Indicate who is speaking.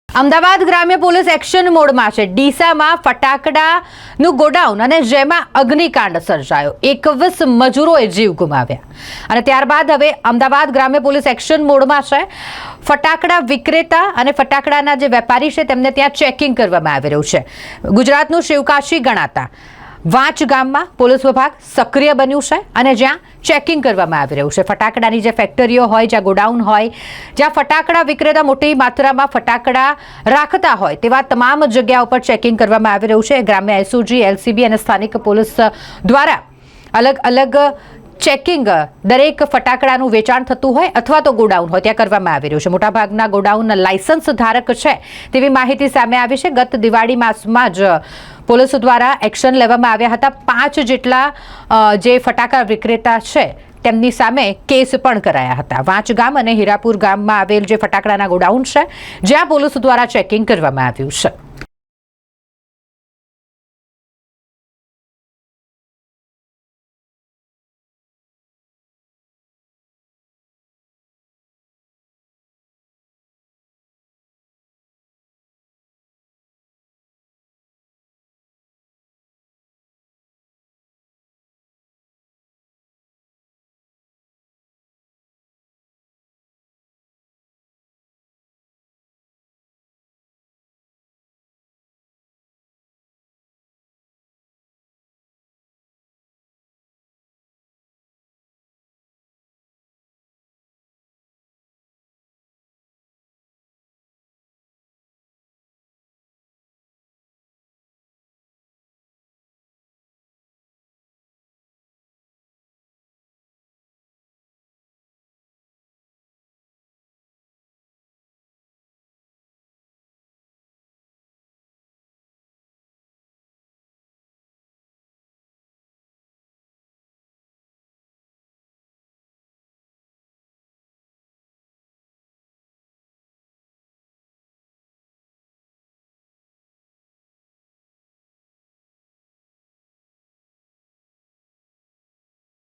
Speaker 1: અમદાવાદ ગ્રામ્ય police action મોડમાં છે। ડીસામાં ફટાકડાનું ગોડાઉન અને જેમાં અગ્નિકાંડ સર્જાયો, 21 મજૂરોએ જીવ ગુમાવ્યા અને ત્યારબાદ હવે અમદાવાદ ગ્રામ્ય પોલીસ એક્શન મોડમાં છે। ફટાકડા વિક્રેતા અને ફટાકડાના જે વેપારી છે તેમને ત્યાં ચેકિંગ કરવામાં આવી રહ્યું છે। ગુજરાતનું શિવકાશી ગણાતા વાંચ ગામમાં પોલીસ વિભાગ સક્રિય બન્યું છે અને જ્યાં ચેકિંગ કરવામાં આવી રહ્યું છે। ફટાકડાની જે ફેક્ટરીઓ હોય, જ્યાં ગોડાઉન હોય, જ્યાં ફટાકડા વિક્રેતા મોટી માત્રામાં ફટાકડા રાખતા હોય તેવા તમામ જગ્યાઓ પર ચેકિંગ કરવામાં આવી રહ્યું છે। ગ્રામ્ય એસઓજી, એલસીબી અને સ્થાનિક પોલીસ દ્વારા અલગ અલગ ચેકિંગ દરેક ફટાકડાનું વેચાણ થતું હોય અથવા તો ગોડાઉન હોય ત્યાં કરવામાં આવી રહ્યું છે। મોટાભાગના ગોડાઉન લાયસન્સ ધારક છે તેવી માહિતી સામે આવી છે। ગત દિવાળી માસમાં જ પોલીસ દ્વારા એક્શન લેવામાં આવ્યા હતા। 5 જેટલા જે ફટાકા વિક્રેતા છે તેમની સામે કેસ પણ કરાયા હતા। વાંચ ગામ અને હીરાપુર ગામમાં આવેલ જે ફટાકડાના ગોડાઉન છે જ્યાં પોલીસ દ્વારા ચેકિંગ કરવામાં આવ્યું છે।